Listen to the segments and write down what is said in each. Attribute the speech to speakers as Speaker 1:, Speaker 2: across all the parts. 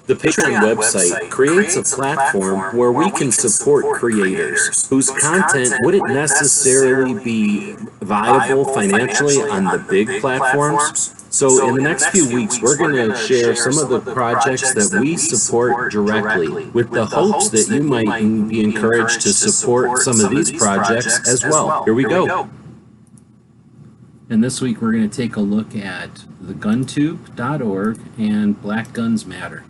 Speaker 1: The Patreon website creates a platform where we can support creators whose content wouldn't necessarily be viable financially on the big platforms. So in the next few weeks, we're going to share some of the projects that we support directly with the hopes that you might be encouraged to support some of these projects as well. Here we go.
Speaker 2: And this week we're going to take a look at the GunTube.org and Black Guns Matter.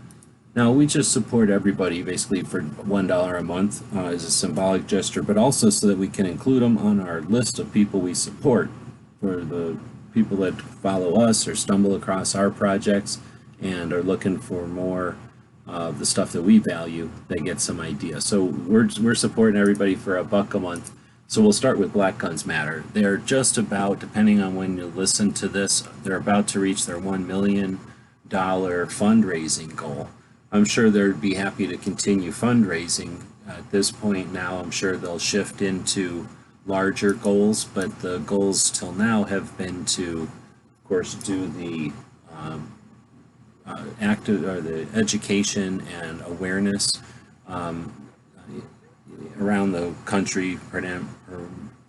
Speaker 2: Now, we just support everybody basically for $1 a month as a symbolic gesture, but also so that we can include them on our list of people we support, for the people that follow us or stumble across our projects and are looking for more of the stuff that we value. They get some idea. So we're supporting everybody for $1 a month. So we'll start with Black Guns Matter. They're just about, depending on when you listen to this, they're about to reach their $1 million fundraising goal. I'm sure they'd be happy to continue fundraising. At this point now, I'm sure they'll shift into larger goals, but the goals till now have been to, of course, do the the education and awareness around the country,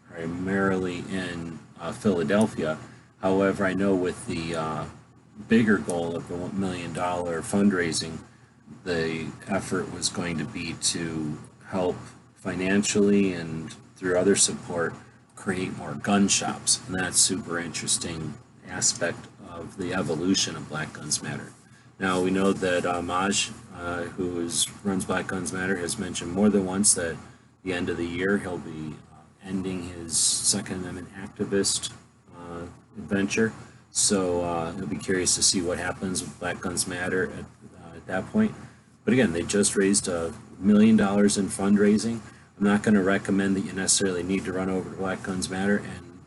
Speaker 2: primarily in Philadelphia. However, I know with the bigger goal of the $1 million fundraising, the effort was going to be to help financially and through other support create more gun shops. And that's super interesting aspect of the evolution of Black Guns Matter. Now, we know that Maj, who runs Black Guns Matter, has mentioned more than once that at the end of the year he'll be ending his Second Amendment activist adventure. So he'll be curious to see what happens with Black Guns Matter at that point. But again, they just raised $1 million in fundraising. I'm not going to recommend that you necessarily need to run over to Black Guns Matter and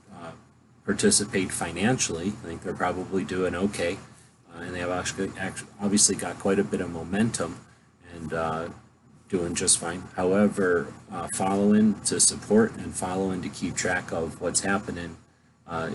Speaker 2: participate financially. I think they're probably doing okay. And they have obviously got quite a bit of momentum and doing just fine. However, following to support and following to keep track of what's happening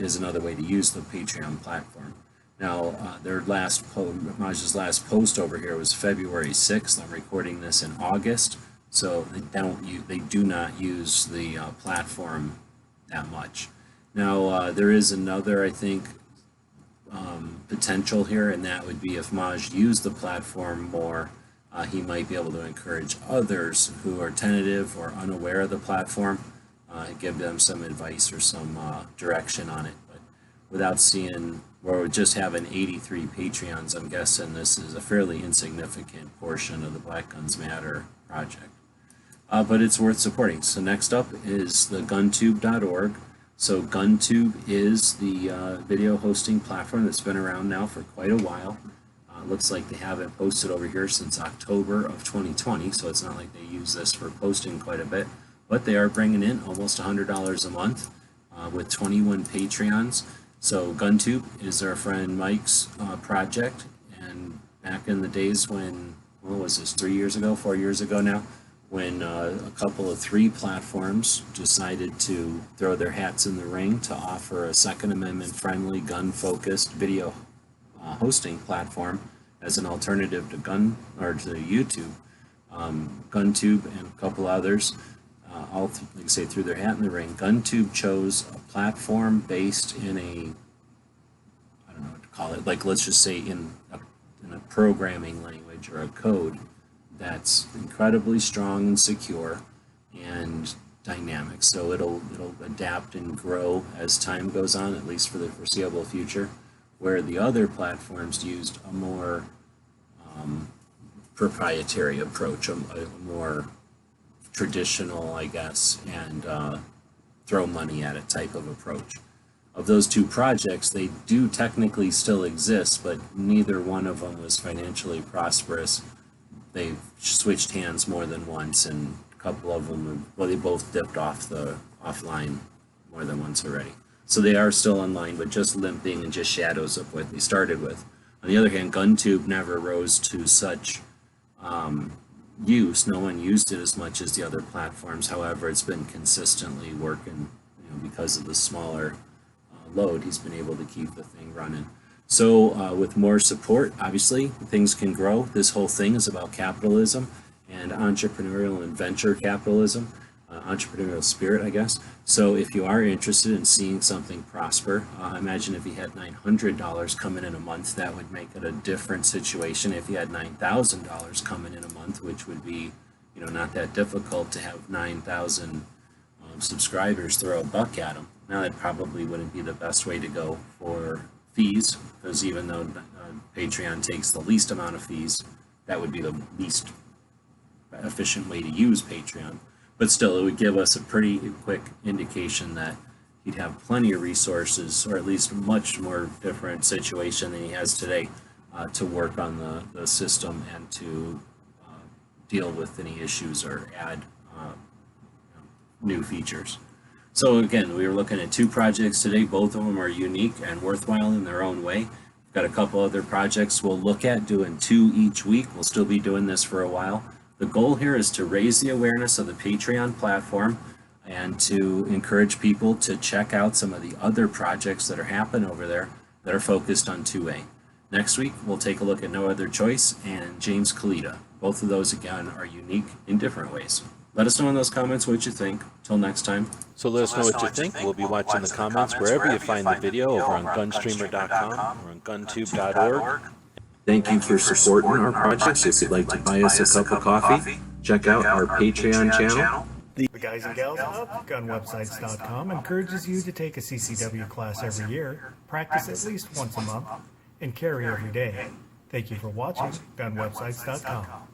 Speaker 2: is another way to use the Patreon platform. Now, Maj's last post over here was February 6th. I'm recording this in August, so they do not use the platform that much. Now, there is another, I think, potential here, and that would be if Maj used the platform more, he might be able to encourage others who are tentative or unaware of the platform, give them some advice or some direction on it. But without seeing, or just having 83 Patreons, I'm guessing this is a fairly insignificant portion of the Black Guns Matter project. But it's worth supporting. So next up is the GunTube.org. So GunTube is the video hosting platform that's been around now for quite a while. Looks like they haven't posted over here since October of 2020, so it's not like they use this for posting quite a bit. But they are bringing in almost $100 a month with 21 Patreons. So GunTube is our friend Mike's project, and back in the days when, what was this, 4 years ago now, when a couple of 3 platforms decided to throw their hats in the ring to offer a Second Amendment friendly, gun-focused video hosting platform as an alternative to YouTube. GunTube and a couple others all, like I say, threw their hat in the ring. GunTube chose a platform based in a, I don't know what to call it, like let's just say in a programming language or a code that's incredibly strong and secure and dynamic. So it'll adapt and grow as time goes on, at least for the foreseeable future, where the other platforms used a more proprietary approach, a more traditional, I guess, and throw money at it type of approach. Of those 2 projects, they do technically still exist, but neither one of them was financially prosperous. They've switched hands more than once, and a couple of them, well, they both dipped offline more than once already. So they are still online, but just limping and just shadows of what they started with. On the other hand, GunTube never rose to such use. No one used it as much as the other platforms. However, it's been consistently working, because of the smaller load. He's been able to keep the thing running. So with more support, obviously, things can grow. This whole thing is about capitalism and entrepreneurial and venture capitalism, entrepreneurial spirit, I guess. So if you are interested in seeing something prosper, imagine if you had $900 coming in a month, that would make it a different situation. If you had $9,000 coming in a month, which would be, not that difficult to have 9,000 subscribers throw a buck at them. Now that probably wouldn't be the best way to go for fees, because even though Patreon takes the least amount of fees, that would be the least efficient way to use Patreon. But still, it would give us a pretty quick indication that he'd have plenty of resources, or at least much more different situation than he has today, to work on the system and to deal with any issues or add new features. So again, we were looking at 2 projects today. Both of them are unique and worthwhile in their own way. We've got a couple other projects we'll look at, doing 2 each week. We'll still be doing this for a while. The goal here is to raise the awareness of the Patreon platform and to encourage people to check out some of the other projects that are happening over there that are focused on 2A. Next week, we'll take a look at No Other Choice and James Kalita. Both of those, again, are unique in different ways. Let us know in those comments what you think. Till next time.
Speaker 3: So let us know what you think. We'll be watching the comments wherever you find the video, over on gunstreamer.com or on guntube.org.
Speaker 1: Thank you for supporting our projects. If you'd like to buy us a cup of coffee, check out our Patreon channel.
Speaker 4: The guys and gals of gunwebsites.com encourages you to take a CCW class every year, practice at least once a month, and carry every day. Thank you for watching gunwebsites.com.